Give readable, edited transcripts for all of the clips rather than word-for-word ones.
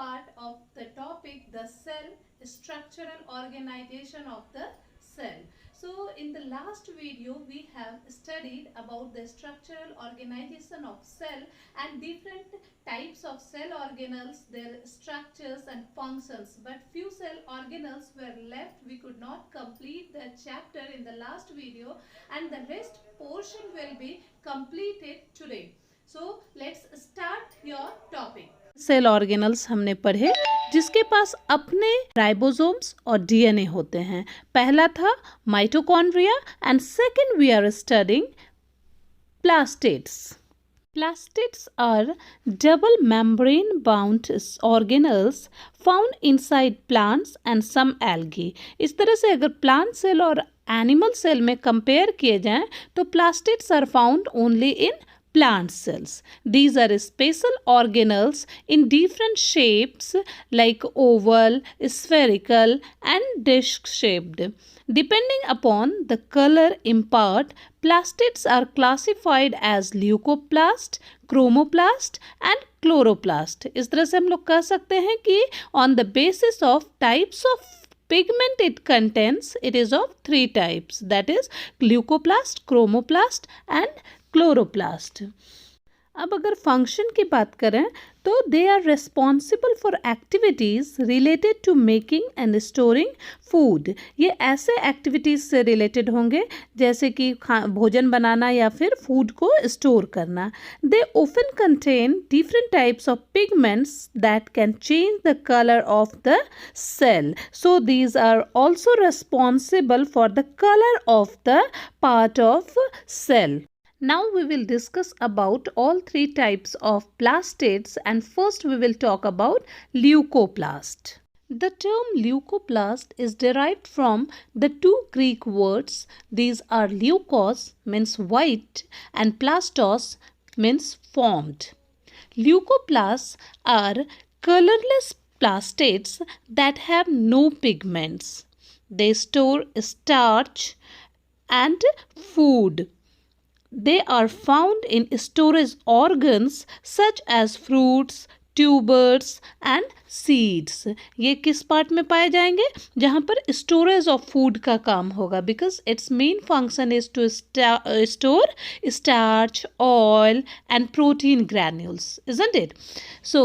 part of the topic, the cell, structural organization of the cell. So in the last video we have studied about the structural organization of cell and different types of cell organelles, their structures and functions. But few cell organelles were left. We could not complete the chapter in the last video and the rest portion will be completed today. So let's start your topic. Cell organelles हमने पढ़े जिसके पास अपने ribosomes और DNA होते हैं. पहला था mitochondria and second we are studying plastids. Plastids are double membrane bound organelles found inside plants and some algae. इस तरह से अगर प्लांट सेल और एनिमल सेल में कंपेयर किए जाएं तो plastids are found only in plant cells. These are special organelles in different shapes like oval, spherical and disc shaped. Depending upon the color impart, plastids are classified as leucoplast, chromoplast and chloroplast. इस तरह से हम लोग कह सकते हैं कि on the basis of types of pigment it contains, it is of three types, that is leucoplast, chromoplast and chloroplast. अब अगर फंक्शन की बात करें तो they are responsible for activities related to making and storing food. ये ऐसे activities से related होंगे जैसे कि भोजन बनाना या फिर फूड को स्टोर करना. They often contain different types of pigments that can change the colour of the cell. So these are also responsible for the colour of the part of cell. Now we will discuss about all three types of plastids and first we will talk about leucoplast. The term leucoplast is derived from the two Greek words. These are leukos means white and plastos means formed. Leucoplasts are colorless plastids that have no pigments. They store starch and food. They are found in storage organs such as fruits, tubers and seeds. ये किस part में पाए जाएंगे जहाँ पर storage of food का काम होगा because its main function is to store starch, oil and protein granules, isn't it? So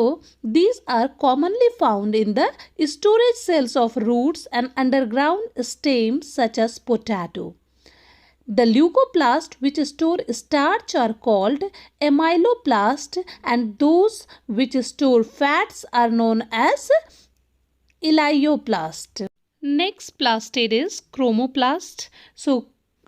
these are commonly found in the storage cells of roots and underground stems such as potato. The leucoplasts which store starch are called amyloplast and those which store fats are known as elaioplast. Next plastid is chromoplast. So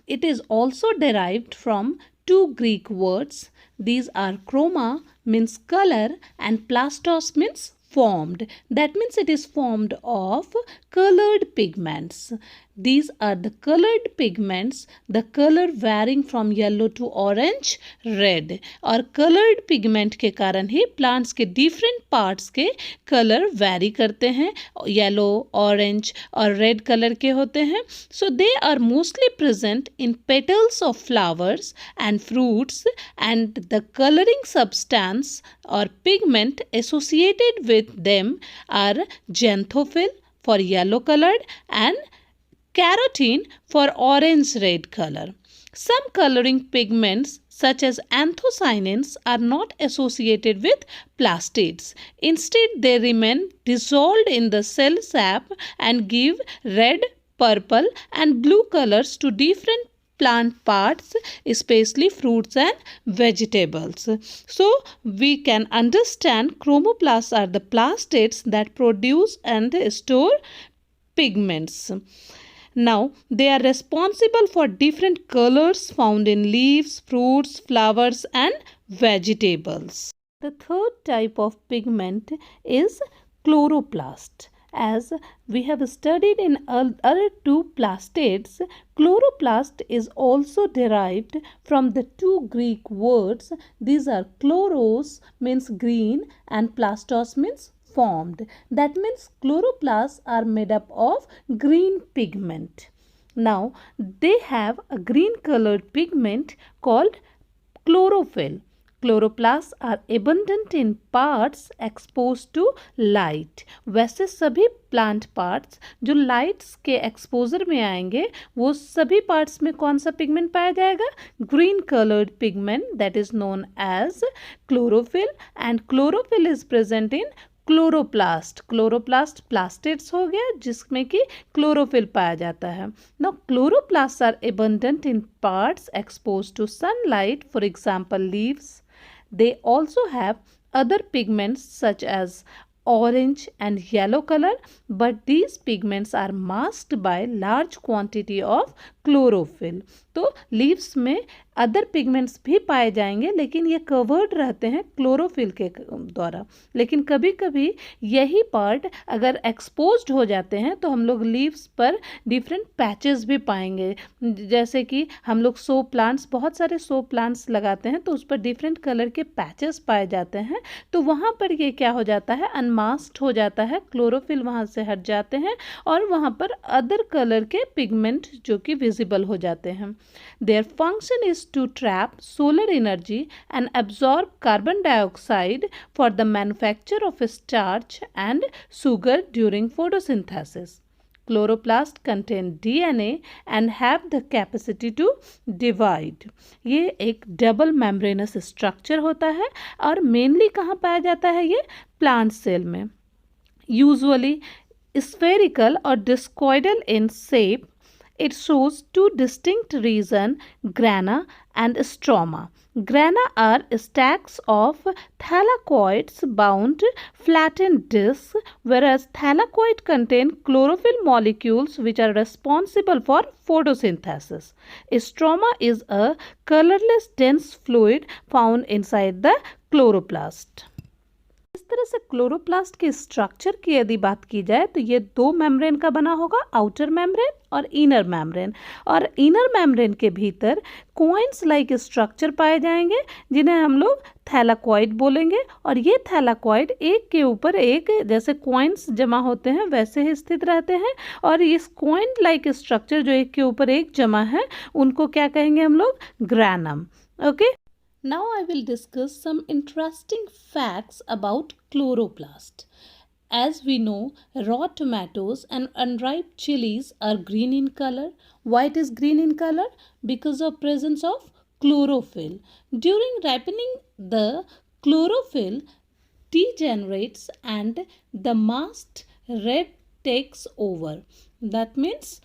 it is also derived from two Greek words. These are chroma means color and plastos means formed. That means it is formed of colored pigments. These are the colored pigments, the color varying from yellow to orange, red. और colored pigment के कारण ही plants के different parts के color vary करते हैं. Yellow, orange और red color के होते हैं. So they are mostly present in petals of flowers and fruits and the coloring substance or pigment associated with them are xanthophyll for yellow colored and carotene for orange red color. Some coloring pigments such as anthocyanins are not associated with plastids. Instead, they remain dissolved in the cell sap and give red, purple and blue colors to different plant parts, especially fruits and vegetables. So we can understand chromoplasts are the plastids that produce and store pigments. Now, they are responsible for different colors found in leaves, fruits, flowers and vegetables. The third type of pigment is chloroplast. As we have studied in other two plastids, chloroplast is also derived from the two Greek words. These are chloros means green and plastos means formed. That means chloroplasts are made up of green pigment. Now they have a green colored pigment called chlorophyll. Chloroplasts are abundant in parts exposed to light. वैसे सभी plant parts जो lights के exposure में आएंगे वो सभी parts में कौन सा पिगमेंट पाया जाएगा? Green coloured pigment that is known as chlorophyll, and chlorophyll is present in chloroplast. Chloroplast plastids हो गया जिसमें कि क्लोरोफिल पाया जाता है. Now chloroplast are abundant in parts expose to sunlight, for example leaves. They also have other pigments such as orange and yellow color, but these pigments are masked by large quantity of chlorophyll. तो leaves में other pigments भी पाए जाएंगे लेकिन ये covered रहते हैं chlorophyll के द्वारा. लेकिन कभी कभी यही पार्ट अगर एक्सपोज्ड हो जाते हैं तो हम लोग लीव्स पर डिफरेंट पैचेस भी पाएंगे. जैसे कि हम लोग सो प्लांट्स, बहुत सारे सो प्लांट्स लगाते हैं तो उस पर डिफरेंट कलर के पैचेस पाए जाते हैं. तो वहाँ पर ये क्या हो जाता है? अनमास्क्ड हो जाता है, क्लोरोफिल वहाँ से हट जाते हैं और वहाँ पर अदर कलर के पिगमेंट जो कि विजिबल हो जाते हैं. Their function is to trap solar energy and absorb carbon dioxide for the manufacture of starch and sugar during photosynthesis. Chloroplasts contain DNA and have the capacity to divide. ये एक double membranous structure होता है और mainly कहाँ पाया जाता है? ये प्लांट सेल में. Usually spherical or discoidal in shape. It shows two distinct regions, grana and stroma. Grana are stacks of thylakoids bound flattened discs, whereas thylakoid contain chlorophyll molecules which are responsible for photosynthesis. Stroma is a colorless dense fluid found inside the chloroplast. इस तरह से chloroplast के structure की यदि बात की जाए तो ये दो मेम्ब्रेन का बना होगा, आउटर मेम्ब्रेन और इनर मेम्ब्रेन. और इनर मेम्ब्रेन के भीतर कॉइन्स लाइक स्ट्रक्चर पाए जाएंगे जिन्हें हम लोग थैलाकॉइड बोलेंगे. और ये थैलाकॉइड एक के ऊपर एक जैसे कॉइन्स जमा होते हैं वैसे ही स्थित रहते हैं. और इस कॉइन लाइक स्ट्रक्चर जो एक के ऊपर एक जमा है उनको क्या कहेंगे हम लोग? Granum. Okay. Now I will discuss some interesting facts about chloroplast. As we know, raw tomatoes and unripe chilies are green in color. Why it is green in color? Because of presence of chlorophyll. During ripening, the chlorophyll degenerates and the masked red takes over. That means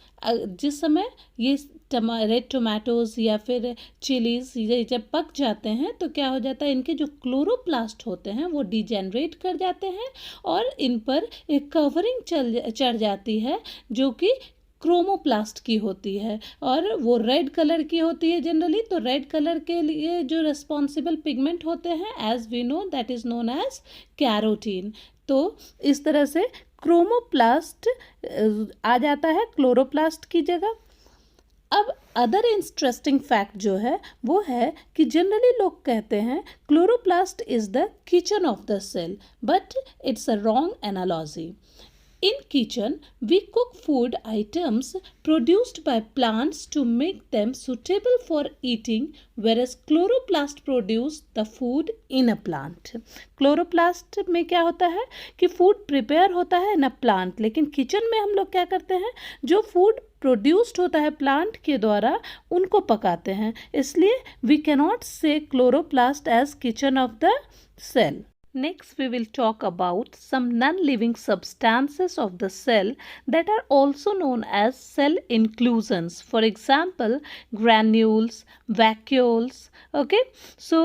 जिस समय ये red tomatoes या फिर chillies ये जब पक जाते हैं तो क्या हो जाता है? इनके जो क्लोरोप्लास्ट होते हैं वो डिजेनरेट कर जाते हैं और इन पर एक कवरिंग चढ़ जाती है जो कि क्रोमोप्लास्ट की होती है और वो रेड कलर की होती है जनरली. तो रेड कलर के लिए जो रिस्पॉन्सिबल पिगमेंट होते हैं as we know that is known as carotene. तो इस तरह से क्रोमोप्लास्ट आ जाता है क्लोरोप्लास्ट की जगह. अब अदर इंटरेस्टिंग फैक्ट जो है वो है कि जनरली लोग कहते हैं chloroplast is the kitchen of the cell, but it's a wrong analogy. In kitchen, we cook food items produced by plants to make them suitable for eating, whereas chloroplast produce the food in a plant. Chloroplast में क्या होता है कि food prepare होता है इन a plant, लेकिन kitchen में हम लोग क्या करते हैं? जो फूड प्रोड्यूस्ड होता है प्लांट के द्वारा उनको पकाते हैं. इसलिए we cannot say chloroplast as kitchen of the cell. Next, we will talk about some non-living substances of the cell that are also known as cell inclusions. For example, granules, vacuoles. Okay, so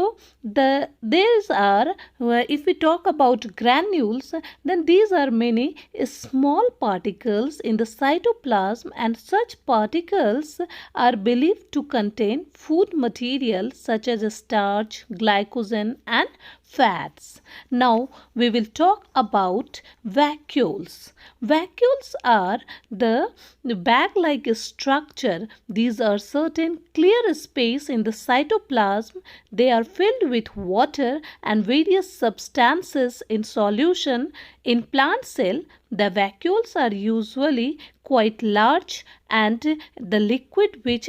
these are, if we talk about granules, then these are many small particles in the cytoplasm, and such particles are believed to contain food material such as starch, glycogen, and fats. Now we will talk about vacuoles. Vacuoles are the bag-like structure. These are certain clear space in the cytoplasm. They are filled with water and various substances in solution. In plant cell, The vacuoles are usually quite large and the liquid which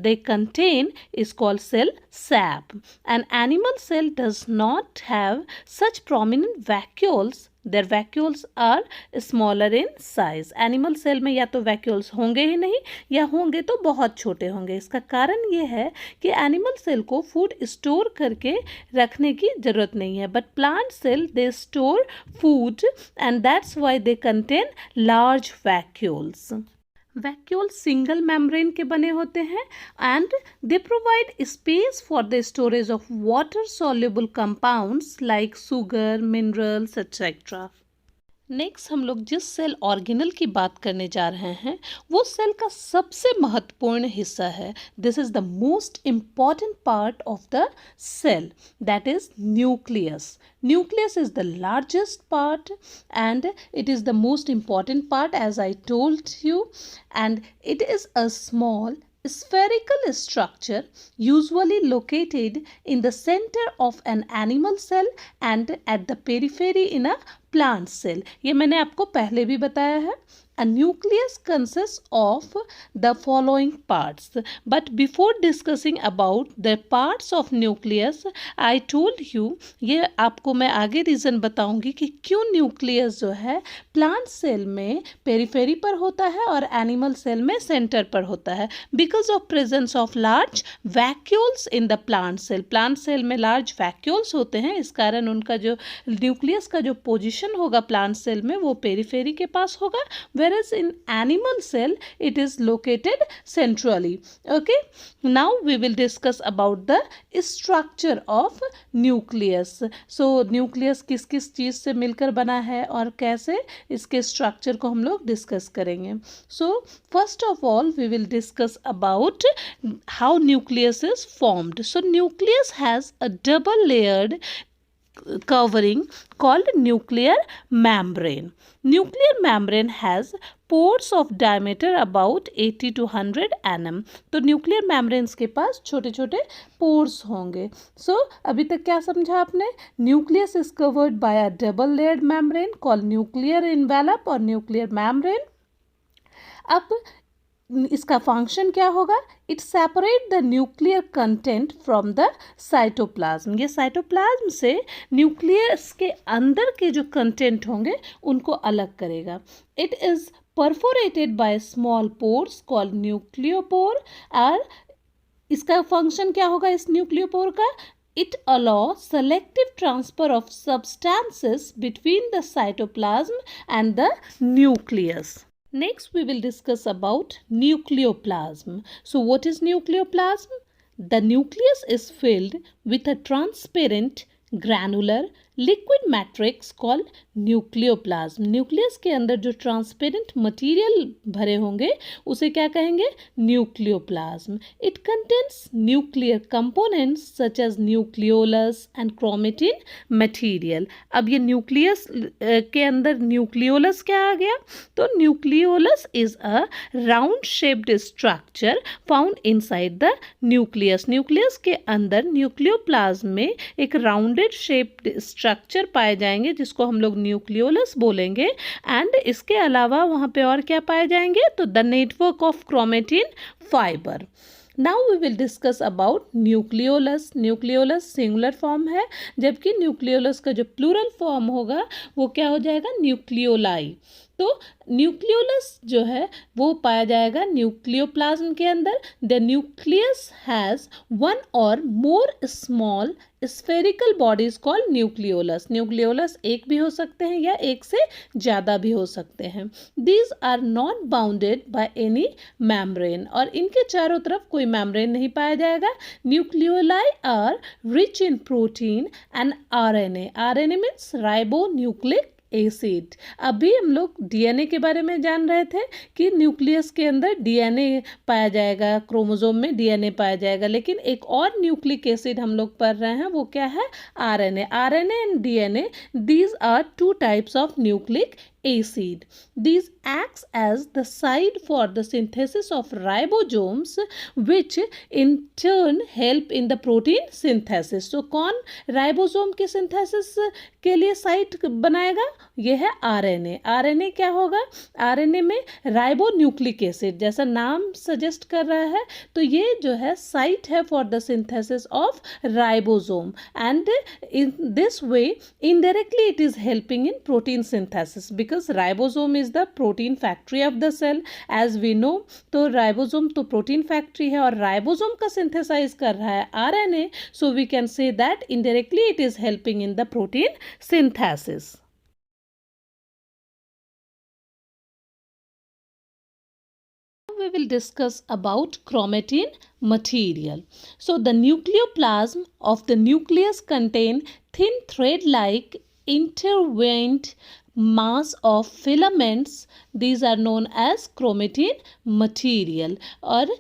they contain is called cell sap. An animal cell does not have such prominent vacuoles. Their vacuoles are smaller in size. Animal cell में या तो vacuoles होंगे ही नहीं या होंगे तो बहुत छोटे होंगे. इसका कारण ये है कि एनिमल सेल को फूड स्टोर करके रखने की ज़रूरत नहीं है, but plant cell they store food and that's why they contain large vacuoles. Vacuole single membrane के बने होते हैं and they provide space for the storage of water soluble compounds like sugar, minerals etcetera. Next हम लोग जिस cell organelle की बात करने जा रहे हैं वो सेल का सबसे महत्वपूर्ण हिस्सा है. This is the most important part of the cell, that is nucleus. Nucleus is the largest part and it is the most important part, as I told you, and it is a small spherical structure usually located in the center of an animal cell and at the periphery in a plant cell. ये मैंने आपको पहले भी बताया है. A nucleus consists of the following parts. But before discussing about the parts of nucleus, I told you, ये आपको मैं आगे रीज़न बताऊंगी कि क्यों न्यूक्लियस जो है प्लांट सेल में पेरिफेरी पर होता है और एनिमल सेल में सेंटर पर होता है. Because of presence of large vacuoles in the plant cell. Plant cell में लार्ज वैक्यूल्स होते हैं, इस कारण उनका जो न्यूक्लियस का जो पोजिशन होगा प्लांट सेल में वो पेरिफेरी के पास होगा. Whereas in animal cell it is located centrally. Okay, now we will discuss about the structure of nucleus. So nucleus किस किस चीज़ से मिलकर बना है और कैसे इसके structure को हम लोग discuss करेंगे. So first of all we will discuss about how nucleus is formed. So nucleus has a double layered covering called nuclear membrane. Nuclear membrane has pores of diameter about 80 to 100 nm. तो nuclear membranes के पास छोटे छोटे pores होंगे. सो अभी तक क्या समझा आपने? Nucleus is covered by a double layered membrane called nuclear envelope और न्यूक्लियर मेम्ब्रेन. अब इसका फंक्शन क्या होगा? It separate the nuclear content from the cytoplasm. ये साइटोप्लाज्म से न्यूक्लियस के अंदर के जो कंटेंट होंगे उनको अलग करेगा. It is perforated by small pores called nucleopore. और इसका फंक्शन क्या होगा इस न्यूक्लियोपोर का? It allows selective transfer of substances between the cytoplasm and the nucleus. Next, we will discuss about nucleoplasm. So, what is nucleoplasm? The nucleus is filled with a transparent granular liquid matrix called nucleoplasm. Nucleus के अंदर जो transparent material भरे होंगे उसे क्या कहेंगे? Nucleoplasm. It contains nuclear components such as nucleolus and chromatin material. अब ये न्यूक्लियस के अंदर न्यूक्लियोलस क्या आ गया? तो nucleolus is a round shaped structure found inside the nucleus. Nucleus के अंदर न्यूक्लियोप्लाज्म में एक राउंडेड शेप्ड स्ट्रक्चर पाए जाएंगे जिसको हम लोग न्यूक्लियोलस बोलेंगे. एंड इसके अलावा वहाँ पे और क्या पाए जाएंगे? तो the network of chromatin fibre. Now we will discuss about nucleolus. Nucleolus singular form है, जबकि न्यूक्लियोलस का जो प्लूरल फॉर्म होगा वो क्या हो जाएगा? न्यूक्लियोलाई. तो न्यूक्लियोलस जो है वो पाया जाएगा न्यूक्लियोप्लाज्म के अंदर. The nucleus has one or more small spherical bodies called nucleolus. Nucleolus एक भी हो सकते हैं या एक से ज़्यादा भी हो सकते हैं. These are not bounded by any membrane. और इनके चारों तरफ कोई मेम्ब्रेन नहीं पाया जाएगा. Nucleoli are rich in protein and RNA. RNA means ribo nucleic acid. अभी हम लोग डीएनए के बारे में जान रहे थे कि न्यूक्लियस के अंदर डीएनए पाया जाएगा, क्रोमोसोम में डीएनए पाया जाएगा, लेकिन एक और न्यूक्लिक एसिड हम लोग पढ़ रहे हैं वो क्या है? RNA. RNA and DNA, these are two types of nucleic acid. These acts as the site for the synthesis of ribosomes which in turn help in the protein synthesis. So कौन ribosome की synthesis के लिए site बनाएगा, ये है RNA. RNA क्या होगा? RNA में राइबो न्यूक्लिक एसिड, जैसा नाम सजेस्ट कर रहा है, तो ये जो है साइट है for the synthesis of ribosome, and in this way indirectly it is helping in protein synthesis because ribosome is the protein factory of the cell as we know। तो राइबोसोम तो प्रोटीन फैक्ट्री है और ribosome का synthesise कर रहा है RNA, so we can say that indirectly it is helping in the protein synthesis। We will discuss about chromatin material. So the nucleoplasm of the nucleus contain thin thread-like intertwined mass of filaments. These are known as chromatin material। और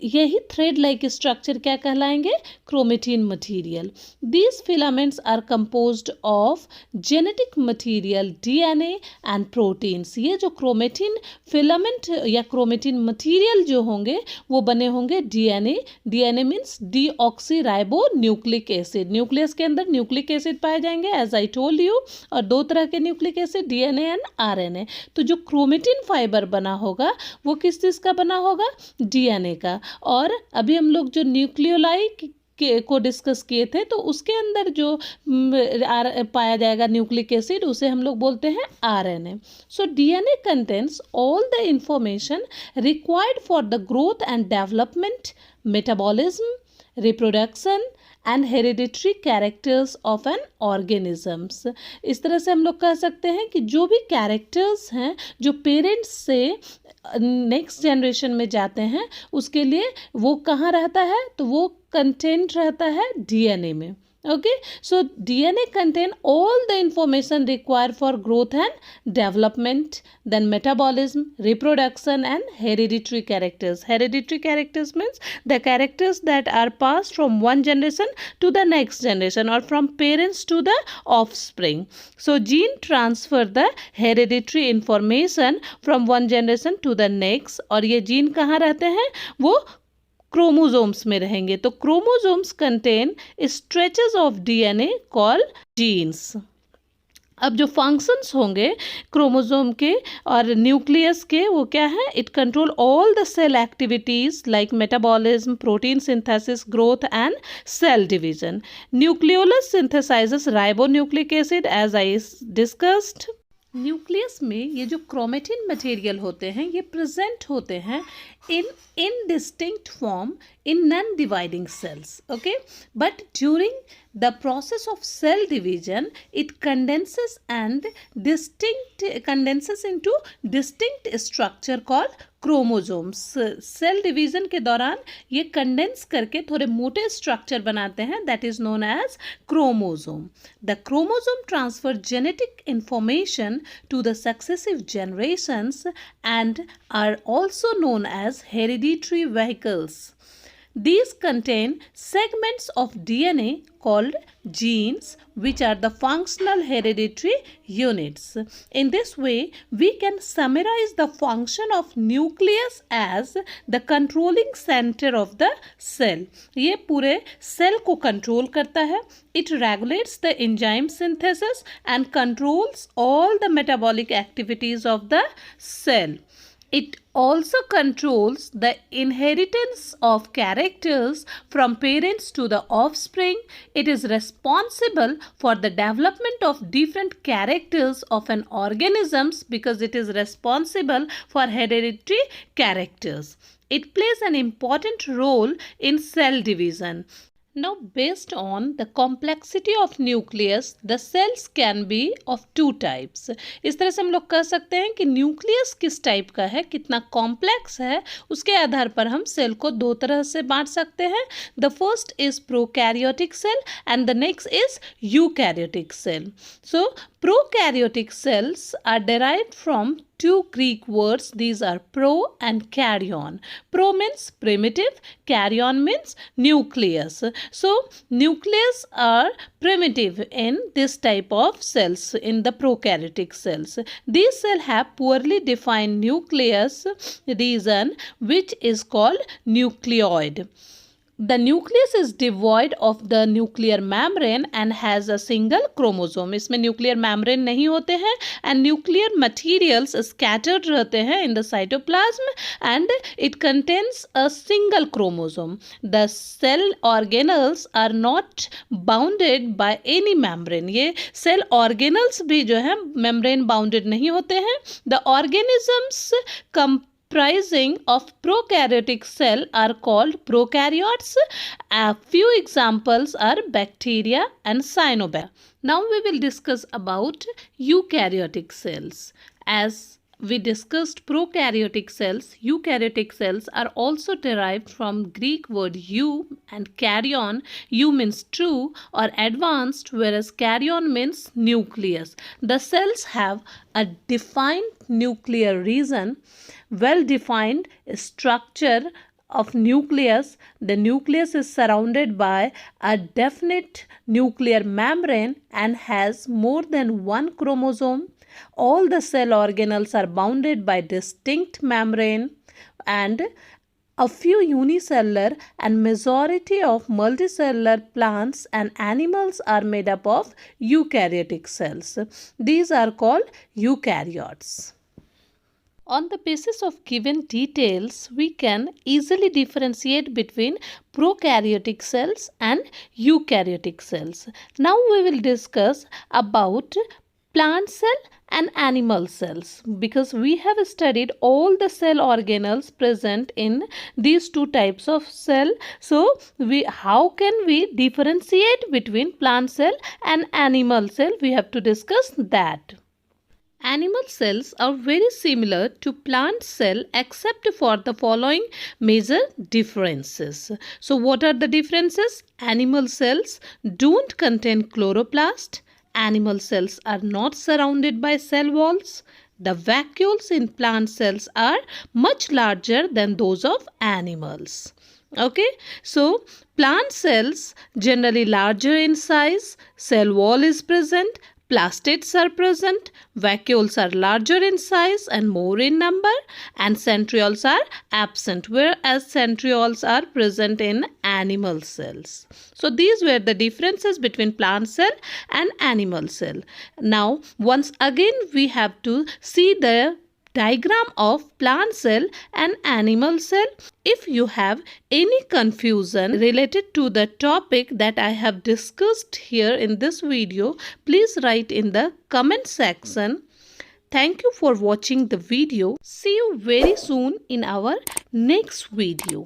यही thread like structure क्या कहलाएंगे? Chromatin material. These filaments are composed of genetic material DNA and proteins. ये जो chromatin filament या chromatin material जो होंगे वो बने होंगे DNA. DNA means deoxy ribo nucleic acid. Nucleus के अंदर न्यूक्लिक एसिड पाए जाएंगे एज आई टोल्ड यू, और दो तरह के nucleic acid DNA and RNA. तो जो क्रोमेटिन फाइबर बना होगा वो किस चीज़ का बना होगा? डीएनए का। और अभी हम लोग जो न्यूक्लियोलाई को डिस्कस किए थे तो उसके अंदर जो पाया जाएगा न्यूक्लिक एसिड उसे हम लोग बोलते हैं RNA. So DNA contains all the information required for the growth and development, metabolism, reproduction and hereditary characters of N organisms. इस तरह से हम लोग कह सकते हैं कि जो भी कैरेक्टर्स हैं जो पेरेंट्स से नेक्स्ट जनरेशन में जाते हैं उसके लिए वो कहाँ रहता है? तो वो कंटेंट रहता है डीएनए में। Okay, so DNA contain all the information required for growth and development, then metabolism, reproduction and hereditary characters. Hereditary characters means the characters that are passed from one generation to the next generation or from parents to the offspring. So gene transfer the hereditary information from one generation to the next, और ये gene कहाँ रहते हैं? वो chromosomes में रहेंगे। तो chromosomes contain stretches of DNA called jeans. अब जो फंक्शंस होंगे क्रोमोसोम के और न्यूक्लियस के वो क्या है? It control all the cell activities like metabolism, protein synthesis, growth and cell division. Nucleolus synthesizes ribonucleic acid as I discussed. Nucleus में ये जो क्रोमेटिन मटेरियल होते हैं ये प्रेजेंट होते हैं in indistinct form in non-dividing cells, okay, but during the process of cell division it condenses into distinct structure called chromosomes। Cell division के दौरान ये कंडेंस करके थोड़े मोटे स्ट्रक्चर बनाते हैं, that is known as chromosome. The chromosome transfer genetic information to the successive generations and are also known as hereditary vehicles. These contain segments of DNA called genes, which are the functional hereditary units. In this way, we can summarize the function of nucleus as the controlling center of the cell. ये पूरे cell को control करता है. It regulates the enzyme synthesis and controls all the metabolic activities of the cell. It also controls the inheritance of characters from parents to the offspring. It is responsible for the development of different characters of an organisms because it is responsible for hereditary characters. It plays an important role in cell division. Now, based on the complexity of nucleus, the cells can be of two types. इस तरह से हम लोग कह सकते हैं कि nucleus किस टाइप का है, कितना कॉम्प्लेक्स है, उसके आधार पर हम सेल को दो तरह से बांट सकते हैं. The first is prokaryotic cell and the next is eukaryotic cell. So prokaryotic cells are derived from two Greek words. These are pro and karyon. Pro means primitive, karyon means nucleus. So nucleus are primitive in this type of cells, in the prokaryotic cells. These cells have poorly defined nucleus region which is called nucleoid. The nucleus is devoid of the nuclear membrane and has a single chromosome. इसमें nuclear membrane नहीं होते हैं and nuclear materials scattered रहते हैं in the cytoplasm and it contains a single chromosome. The cell organelles are not bounded by any membrane. ये cell organelles भी जो है membrane bounded नहीं होते हैं. The organisms comprising of prokaryotic cell are called prokaryotes. A few examples are bacteria and cyanobacteria. Now we will discuss about eukaryotic cells. As we discussed prokaryotic cells are also derived from Greek word eu and karyon. Eu means true or advanced, whereas karyon means nucleus. The cells have a defined nuclear region, well-defined structure of nucleus. The nucleus is surrounded by a definite nuclear membrane and has more than one chromosome. All the cell organelles are bounded by distinct membrane, and a few unicellular and majority of multicellular plants and animals are made up of eukaryotic cells. These are called eukaryotes. On the basis of given details, we can easily differentiate between prokaryotic cells and eukaryotic cells. Now we will discuss about plant cell and animal cells, because we have studied all the cell organelles present in these two types of cell. So how can we differentiate between plant cell and animal cell? We have to discuss that. Animal cells are very similar to plant cell except for the following major differences. So what are the differences? Animal cells don't contain chloroplast. Animal cells are not surrounded by cell walls. The vacuoles in plant cells are much larger than those of animals. Okay, so plant cells generally larger in size, cell wall is present, plastids are present, vacuoles are larger in size and more in number, and centrioles are absent, whereas centrioles are present in animal cells. So these were the differences between plant cell and animal cell. Now once again we have to see the diagram of plant cell and animal cell. If you have any confusion related to the topic that I have discussed here in this video, please write in the comment section. Thank you for watching the video. See you very soon in our next video.